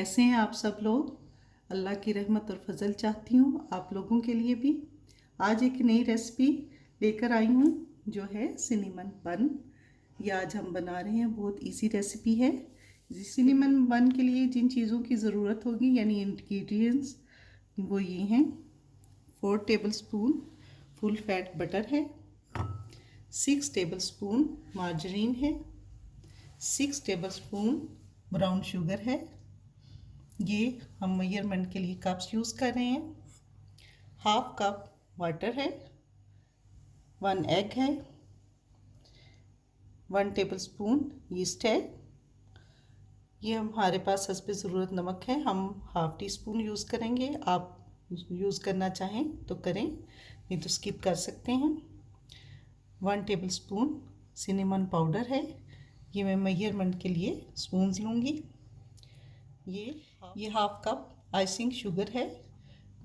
कैसे हैं आप सब लोग। अल्लाह की रहमत और फजल चाहती हूँ आप लोगों के लिए भी। आज एक नई रेसिपी लेकर आई हूँ जो है सिनेमन बन। ये आज हम बना रहे हैं, बहुत इजी रेसिपी है। सिनेमन बन के लिए जिन चीज़ों की ज़रूरत होगी यानी इंग्रेडिएंट्स वो ये हैं। 4 टेबलस्पून फुल फैट बटर है, 6 टेबलस्पून मार्जरीन है, 6 टेबलस्पून ब्राउन शुगर है। ये हम मेजरमेंट के लिए कप्स यूज़ कर रहे हैं। हाफ कप वाटर है, 1 एग है, 1 टेबलस्पून यीस्ट है। ये हमारे पास हस्बे ज़रूरत नमक है, हम हाफ टी स्पून यूज़ करेंगे। आप यूज़ करना चाहें तो करें, नहीं तो स्किप कर सकते हैं। 1 टेबलस्पून सिनेमन पाउडर है, ये मैं मेजरमेंट के लिए स्पून्स लूँगी। ये हाफ कप आइसिंग शुगर है,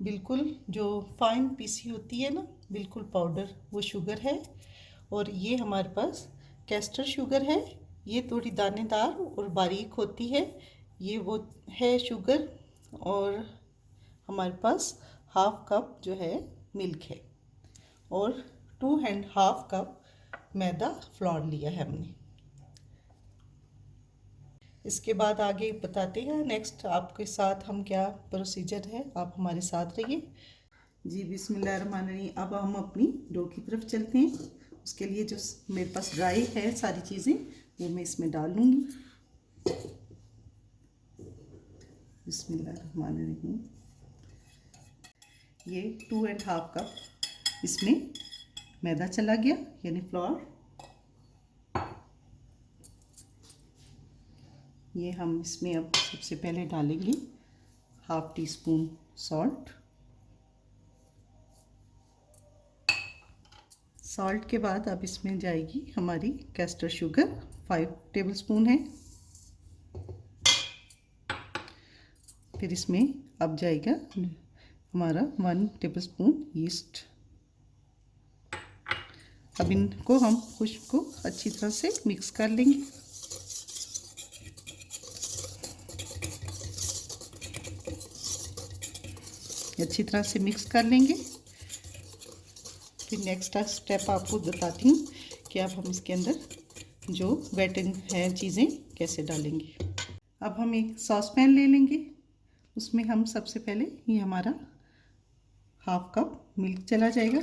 बिल्कुल जो फाइन पीसी होती है ना, बिल्कुल पाउडर वो शुगर है। और ये हमारे पास कैस्टर शुगर है, ये थोड़ी दानेदार और बारीक होती है, ये वो है शुगर। और हमारे पास हाफ कप जो है मिल्क है और 2.5 कप मैदा फ्लोर लिया है हमने। इसके बाद आगे बताते हैं नेक्स्ट आपके साथ हम क्या प्रोसीजर है, आप हमारे साथ रहिए जी। बिस्मिल्लाहिर्रहमानिर्रहीम। अब हम अपनी डो की तरफ चलते हैं। उसके लिए जो मेरे पास ड्राई है सारी चीज़ें वो मैं इसमें डाल लूँगी। बिस्मिल्लाहिर्रहमानिर्रहीम। ये 2.5 कप इसमें मैदा चला गया यानी फ्लोर। ये हम इसमें अब सबसे पहले डालेंगे half tea spoon salt. Salt के बाद अब इसमें जाएगी हमारी कैस्टर शुगर, 5 टेबलस्पून है। फिर इसमें अब जाएगा हमारा 1 टेबलस्पून यीस्ट। अब इनको हम खुश्क को अच्छी तरह से मिक्स कर लेंगे। अच्छी तरह से मिक्स कर लेंगे। फिर नेक्स्ट स्टेप आपको बताती हूँ कि अब हम इसके अंदर जो वेटिंग है चीज़ें कैसे डालेंगे। अब हम एक सॉस पैन ले लेंगे, उसमें हम सबसे पहले ये हमारा हाफ कप मिल्क चला जाएगा।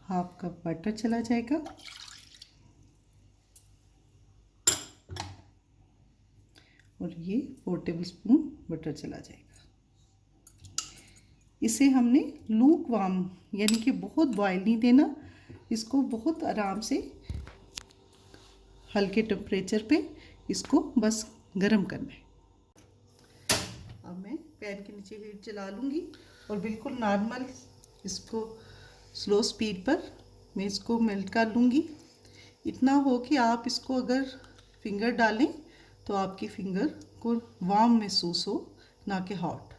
हाफ कप बटर चला जाएगा। और ये 4 टेबलस्पून बटर चला जाएगा। इसे हमने लूक वार्म यानी कि बहुत बॉयल नहीं देना, इसको बहुत आराम से हल्के टेम्परेचर पे इसको बस गरम करना है। अब मैं पैन के नीचे हीट जला लूँगी और बिल्कुल नॉर्मल इसको स्लो स्पीड पर मैं इसको मेल्ट कर लूँगी। इतना हो कि आप इसको अगर फिंगर डालें तो आपकी फिंगर को वार्म महसूस हो, ना कि हॉट।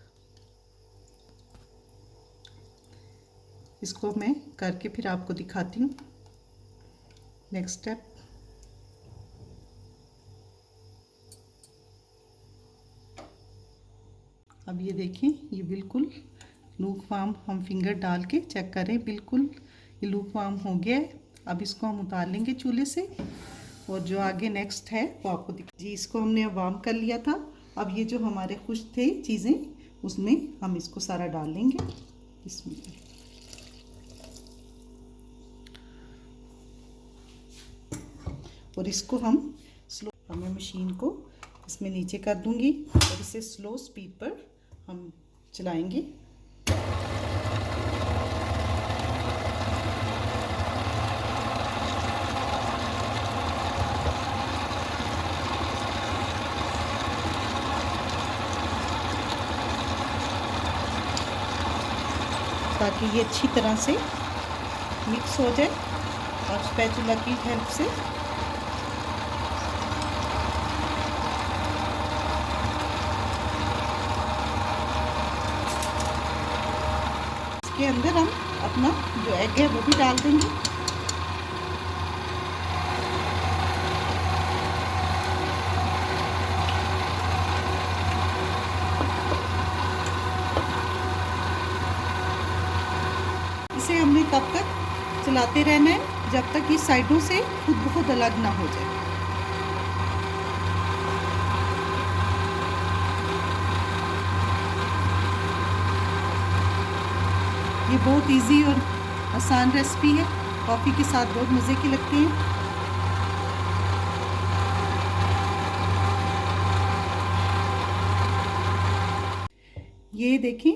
इसको मैं करके फिर आपको दिखाती हूँ नेक्स्ट स्टेप। अब ये देखें, ये बिल्कुल लूक वार्म, हम फिंगर डाल के चेक करें, बिल्कुल ये लूक वार्म हो गया है। अब इसको हम उतार लेंगे चूल्हे से और जो आगे नेक्स्ट है वो आपको जी। इसको हमने वार्म कर लिया था। अब ये जो हमारे खुश थे चीज़ें उसमें हम इसको सारा डाल लेंगे इसमें। और इसको हम मैं मशीन को इसमें नीचे कर दूंगी और इसे स्लो स्पीड पर हम चलाएंगे। ताकि ये अच्छी तरह से मिक्स हो जाए और स्पैचुला की हेल्प से। इसके अंदर हम अपना जो एग है वो भी डाल देंगे। चलाते रहना है जब तक ये साइडों से खुद ब खुद अलग ना हो जाए। ये बहुत इजी और आसान रेसिपी है, कॉफ़ी के साथ बहुत मज़े की लगती है। ये देखें,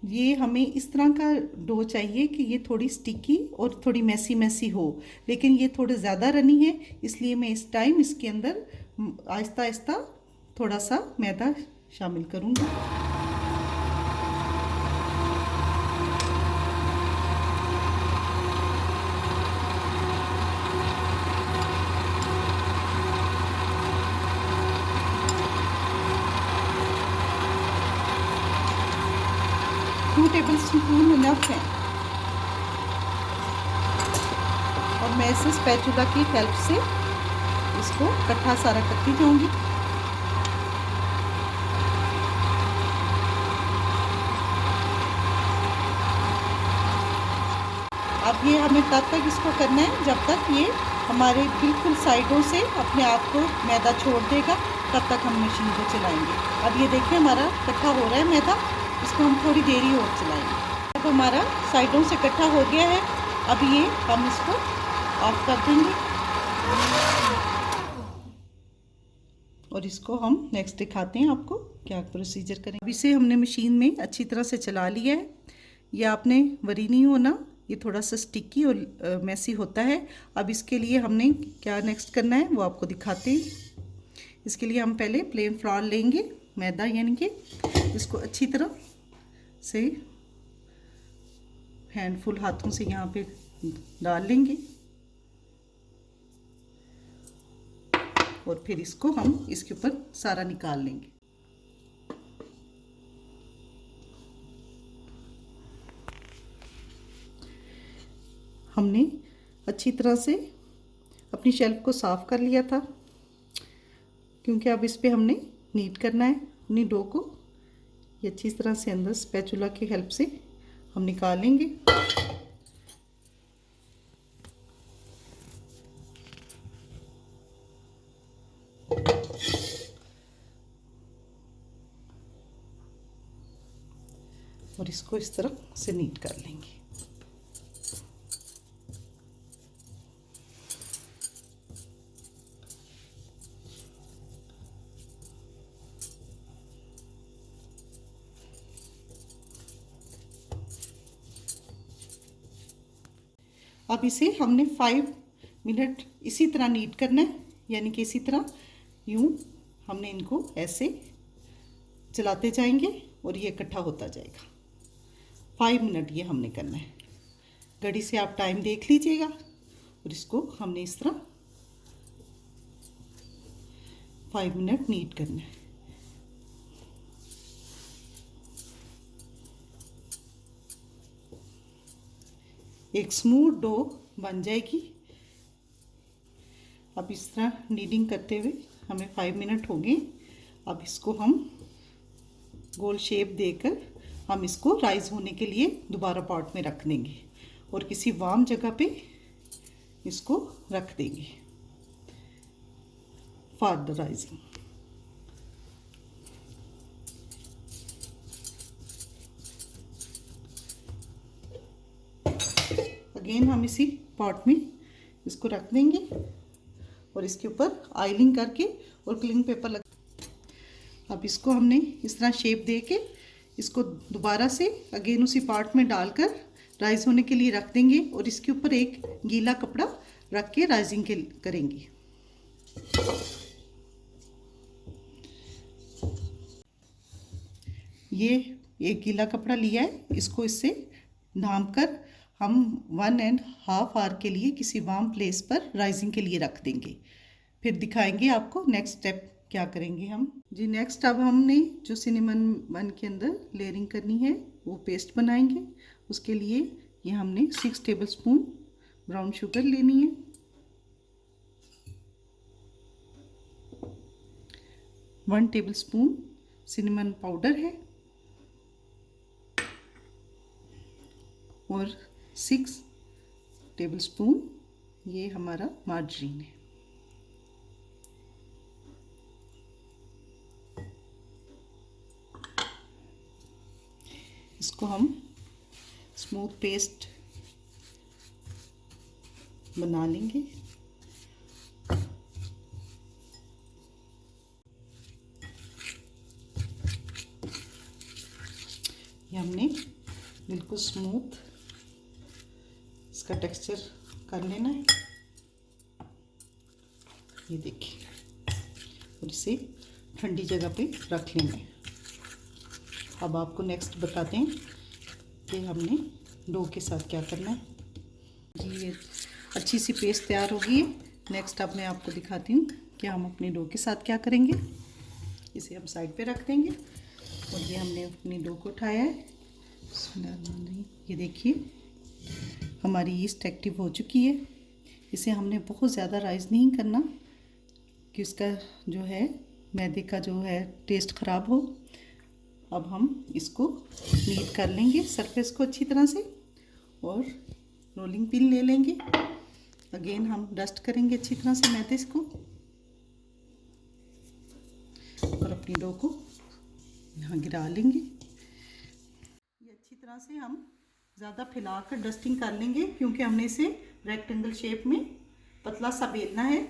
ये हमें इस तरह का डो चाहिए कि ये थोड़ी स्टिकी और थोड़ी मैसी मैसी हो, लेकिन ये थोड़े ज़्यादा रनी है, इसलिए मैं इस टाइम इसके अंदर आहिस्ता आहिस्ता थोड़ा सा मैदा शामिल करूँगी। टू टेबल स्पून इनफ है और मैं इसे स्पैचुला की हेल्प से इसको इकट्ठा सारा करती जाऊंगी। अब ये हमें तब तक इसको करना है जब तक ये हमारे बिल्कुल साइडों से अपने आप को मैदा छोड़ देगा, तब तक हम मशीन को चलाएंगे। अब ये देखिए हमारा इकट्ठा हो रहा है मैदा, इसको हम थोड़ी देर ही और चलाएंगे। अब हमारा साइडों से इकट्ठा हो गया है, अब ये हम इसको ऑफ कर देंगे और इसको हम नेक्स्ट दिखाते हैं आपको क्या प्रोसीजर करें। अब इसे हमने मशीन में अच्छी तरह से चला लिया है। ये आपने वरी नहीं होना, ये थोड़ा सा स्टिकी और मैसी होता है। अब इसके लिए हमने क्या नेक्स्ट करना है वो आपको दिखाते हैं। इसके लिए हम पहले प्लेन फ्लोर लेंगे, मैदा यानी कि इसको अच्छी तरह से हैंडफुल हाथों से यहाँ पे डाल लेंगे और फिर इसको हम इसके ऊपर सारा निकाल लेंगे। हमने अच्छी तरह से अपनी शेल्फ को साफ़ कर लिया था, क्योंकि अब इस पे हमने नीट करना है अपनी डो को। ये अच्छी तरह से अंदर स्पैचुला की हेल्प से हम निकालेंगे। और इसको इस तरह से नीट कर लेंगे। अब इसे हमने 5 मिनट इसी तरह नीट करना है, यानी कि इसी तरह यूं हमने इनको ऐसे चलाते जाएंगे और ये इकट्ठा होता जाएगा। 5 मिनट ये हमने करना है। घड़ी से आप टाइम देख लीजिएगा और इसको हमने इस तरह 5 मिनट नीट करना है। एक स्मूथ डो बन जाएगी। अब इस तरह नीडिंग करते हुए हमें 5 मिनट हो गए। अब इसको हम गोल शेप देकर हम इसको राइज होने के लिए दोबारा पॉट में रख देंगे और किसी वार्म जगह पे इसको रख देंगे फॉर द राइजिंग। अगेन हम इसी पॉट में इसको रख देंगे और इसके ऊपर आयलिंग करके और क्लिंग पेपर लग। अब इसको हमने इस तरह शेप दे के इसको दोबारा से अगेन उसी पॉट में डालकर राइज होने के लिए रख देंगे और इसके ऊपर एक गीला कपड़ा रख के राइजिंग के करेंगे। ये एक गीला कपड़ा लिया है, इसको इससे ढांप कर हम 1.5 आवर के लिए किसी वार्म प्लेस पर राइजिंग के लिए रख देंगे। फिर दिखाएंगे आपको नेक्स्ट स्टेप क्या करेंगे हम जी। नेक्स्ट अब हमने जो सिनेमन बन के अंदर लेयरिंग करनी है वो पेस्ट बनाएंगे। उसके लिए ये हमने 6 टेबलस्पून ब्राउन शुगर लेनी है, 1 टेबलस्पून सिनेमन पाउडर है और 6 टेबलस्पून ये हमारा मार्जरीन है। इसको हम स्मूथ पेस्ट बना लेंगे। ये हमने बिल्कुल स्मूथ इसका टेक्सचर कर लेना है। ये देखिए, और इसे ठंडी जगह पे रख लेना है। अब आपको नेक्स्ट बताते हैं कि हमने डो के साथ क्या करना है। जी, ये अच्छी सी पेस्ट तैयार हो गई है। नेक्स्ट अब मैं आपको दिखाती हूँ कि हम अपने डो के साथ क्या करेंगे। इसे हम साइड पे रख देंगे और ये हमने अपनी डो को उठाया है। ये देखिए, हमारी यीस्ट एक्टिव हो चुकी है। इसे हमने बहुत ज़्यादा राइज नहीं करना कि उसका जो है मैदे का जो है टेस्ट ख़राब हो। अब हम इसको नीट कर लेंगे सरफेस को अच्छी तरह से और रोलिंग पिन ले लेंगे। अगेन हम डस्ट करेंगे अच्छी तरह से मैदे को और अपनी डो को यहाँ गिरा लेंगे। ये अच्छी तरह से हम ज़्यादा फैलाकर डस्टिंग कर लेंगे क्योंकि हमने इसे रेक्टेंगल शेप में पतला सा बेलना है।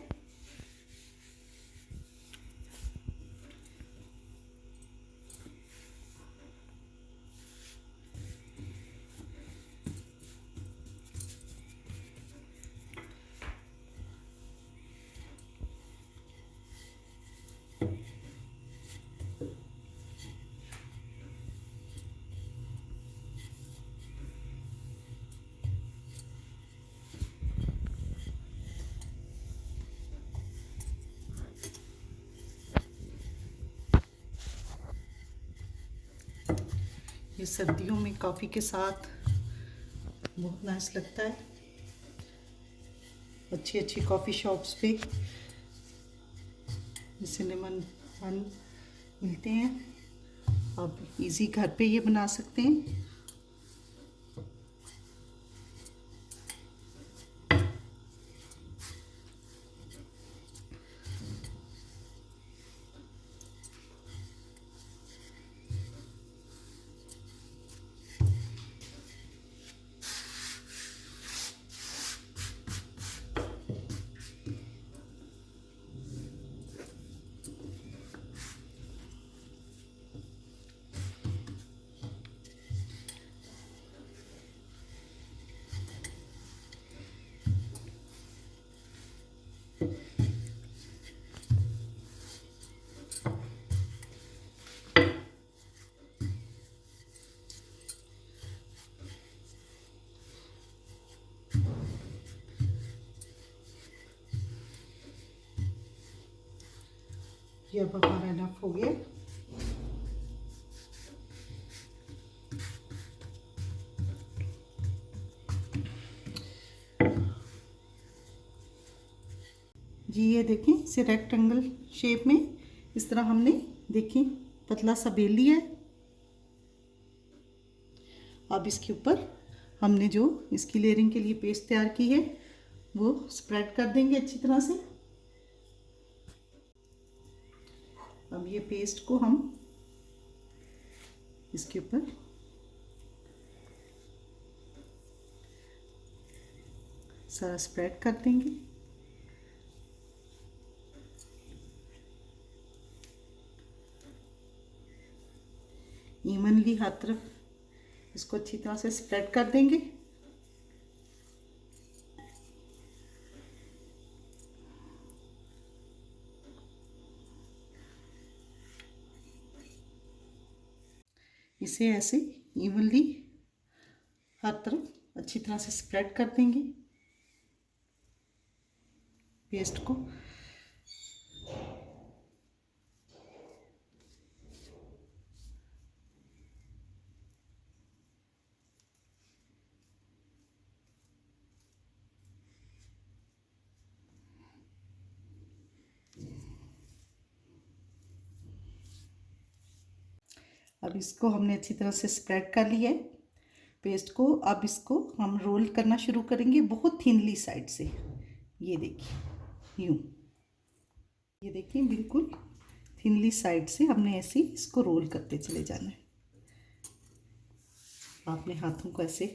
ये सर्दियों में कॉफ़ी के साथ बहुत नाइस लगता है। अच्छी अच्छी कॉफ़ी शॉप्स पे सिनेमन बन मिलते हैं। आप इजी घर पे ये बना सकते हैं। ये अब हमारा इनफ हो गया। जी, ये देखें, इसे रेक्टेंगल शेप में इस तरह हमने देखें पतला सा बेल लिया है। अब इसके ऊपर हमने जो इसकी लेयरिंग के लिए पेस्ट तैयार की है वो स्प्रेड कर देंगे अच्छी तरह से। अब ये पेस्ट को हम इसके ऊपर सारा स्प्रेड कर देंगे। इवनली हर तरफ इसको अच्छी तरह से स्प्रेड कर देंगे। इसे ऐसे इवनली हर तरफ अच्छी तरह से स्प्रेड कर देंगे पेस्ट को। अब इसको हमने अच्छी तरह से स्प्रेड कर लिया है। पेस्ट को अब इसको हम रोल करना शुरू करेंगे बहुत थिनली साइड से। ये देखिए यूँ, ये देखिए बिल्कुल थिनली साइड से हमने ऐसे इसको रोल करते चले जाना है। आपने हाथों को ऐसे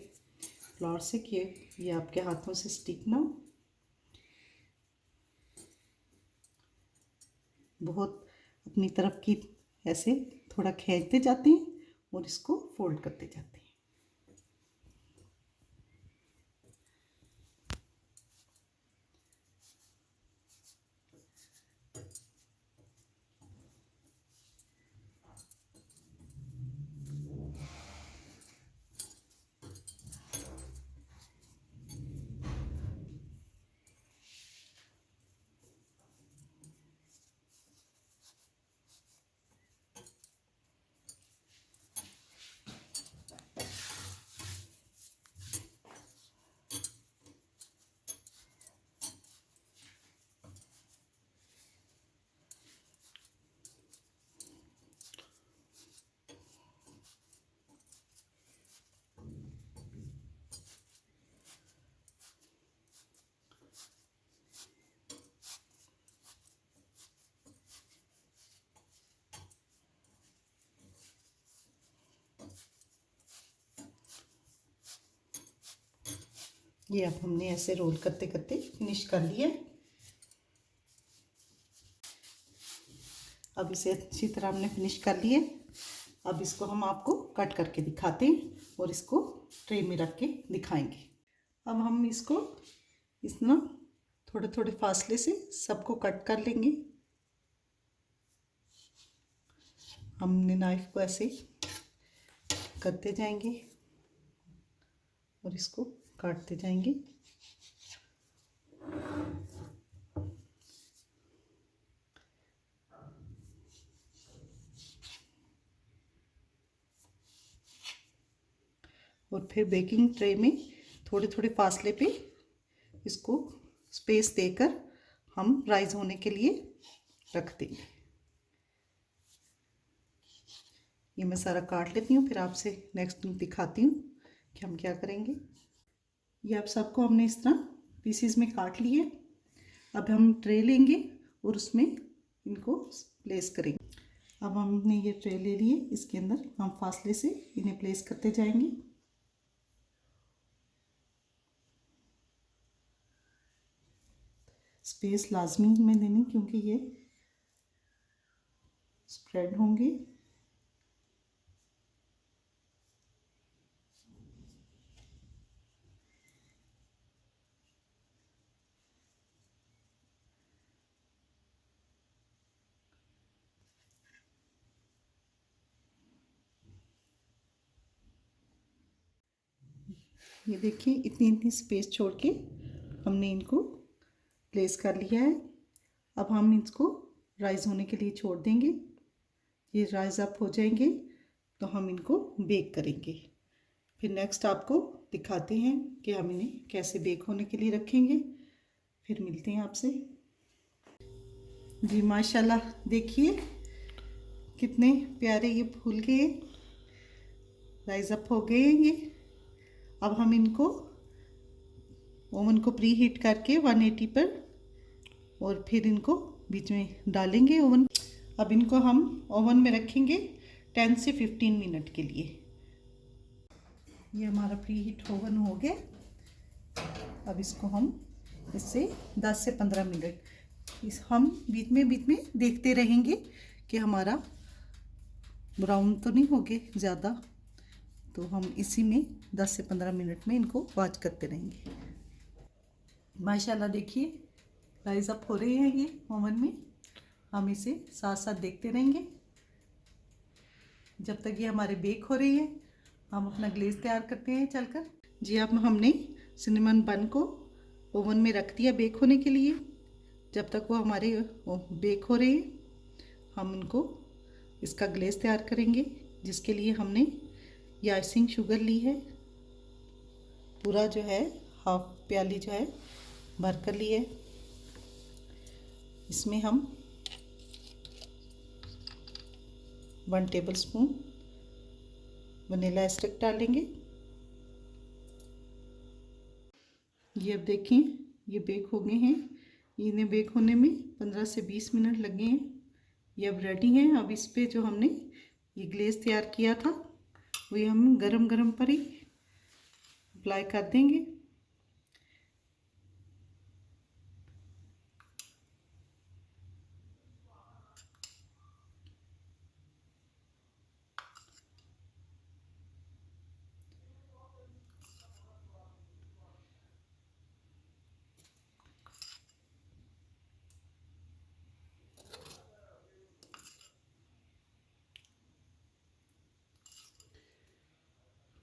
फ्लोर से किए, ये आपके हाथों से स्टिक ना हो। बहुत अपनी तरफ की ऐसे थोड़ा खींचते जाते हैं और इसको फोल्ड करते जाते हैं। ये अब हमने ऐसे रोल करते करते फिनिश कर लिया। अब इसे अच्छी तरह हमने फिनिश कर लिए। अब इसको हम आपको कट करके दिखाते हैं और इसको ट्रे में रख के दिखाएंगे। अब हम इसको इस तरह थोड़े थोड़े फासले से सबको कट कर लेंगे। हमने नाइफ को ऐसे करते जाएंगे और इसको काटते जाएंगे। और फिर बेकिंग ट्रे में थोड़े थोड़े फासले पे इसको स्पेस देकर हम राइज होने के लिए रख देंगे। ये मैं सारा काट लेती हूँ, फिर आपसे नेक्स्ट दिखाती हूँ कि हम क्या करेंगे। ये आप सबको हमने इस तरह पीसीज में काट लिए। अब हम ट्रे लेंगे और उसमें इनको प्लेस करेंगे। अब हमने ये ट्रे ले लिए, इसके अंदर हम फासले से इन्हें प्लेस करते जाएंगे। स्पेस लाजमी में देनी क्योंकि ये स्प्रेड होंगे। ये देखिए इतनी इतनी स्पेस छोड़ के हमने इनको प्लेस कर लिया है। अब हम इसको राइज होने के लिए छोड़ देंगे। ये राइज अप हो जाएंगे तो हम इनको बेक करेंगे। फिर नेक्स्ट आपको दिखाते हैं कि हम इन्हें कैसे बेक होने के लिए रखेंगे। फिर मिलते हैं आपसे। जी माशाल्लाह, देखिए कितने प्यारे ये फूल गए, राइज अप हो गए ये। अब हम इनको ओवन को प्री हीट करके 180 पर और फिर इनको बीच में डालेंगे ओवन। अब इनको हम ओवन में रखेंगे 10 से 15 मिनट के लिए। ये हमारा प्री हीट ओवन हो गया। अब इसको हम इससे 10 से 15 मिनट हम बीच में देखते रहेंगे कि हमारा ब्राउन तो नहीं हो गए ज़्यादा, तो हम इसी में 10 से 15 मिनट में इनको वॉच करते रहेंगे। माशाल्लाह देखिए राइज अप हो रहे हैं ये ओवन में। हम इसे साथ साथ देखते रहेंगे जब तक ये हमारे बेक हो रही है। हम अपना ग्लेज तैयार करते हैं चलकर। जी अब हमने सिनेमन बन को ओवन में रख दिया बेक होने के लिए। जब तक वो हमारे बेक हो रहे हैं हम उनको इसका ग्लेज तैयार करेंगे, जिसके लिए हमने ये आइसिंग शुगर ली है। पूरा जो है हाफ प्याली जो है भर कर ली है। इसमें हम 1 टेबलस्पून वनीला एक्सट्रैक्ट डालेंगे ये अब देखें, ये बेक हो गए हैं। इन्हें बेक होने में 15 से 20 मिनट लगे हैं। ये अब रेडी हैं। अब इस पे जो हमने ये ग्लेज़ तैयार किया था वही हम गरम गरम पर ही अप्लाई कर देंगे।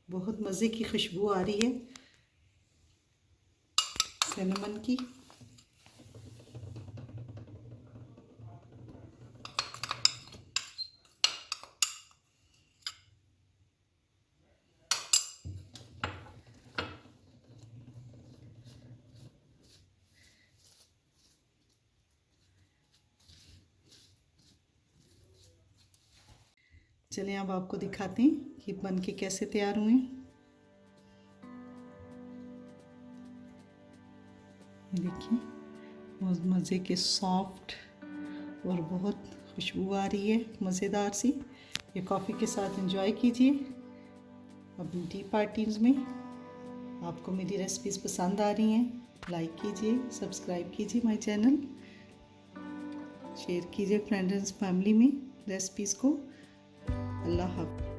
बहुत मज़े की खुशबू आ रही है सिनेमन की। चलिए अब आपको दिखाते हैं कि बन के कैसे तैयार हुए। ये देखिए, बहुत मज़े के सॉफ्ट और बहुत खुशबू आ रही है मज़ेदार सी। ये कॉफ़ी के साथ एंजॉय कीजिए। अपनी टी पार्टीज़ में। आपको मेरी रेसिपीज़ पसंद आ रही हैं, लाइक कीजिए, सब्सक्राइब कीजिए माय चैनल, शेयर कीजिए फ्रेंड्स एंड फैमिली में रेसिपीज़ को। अल्लाह हाफ़िज़।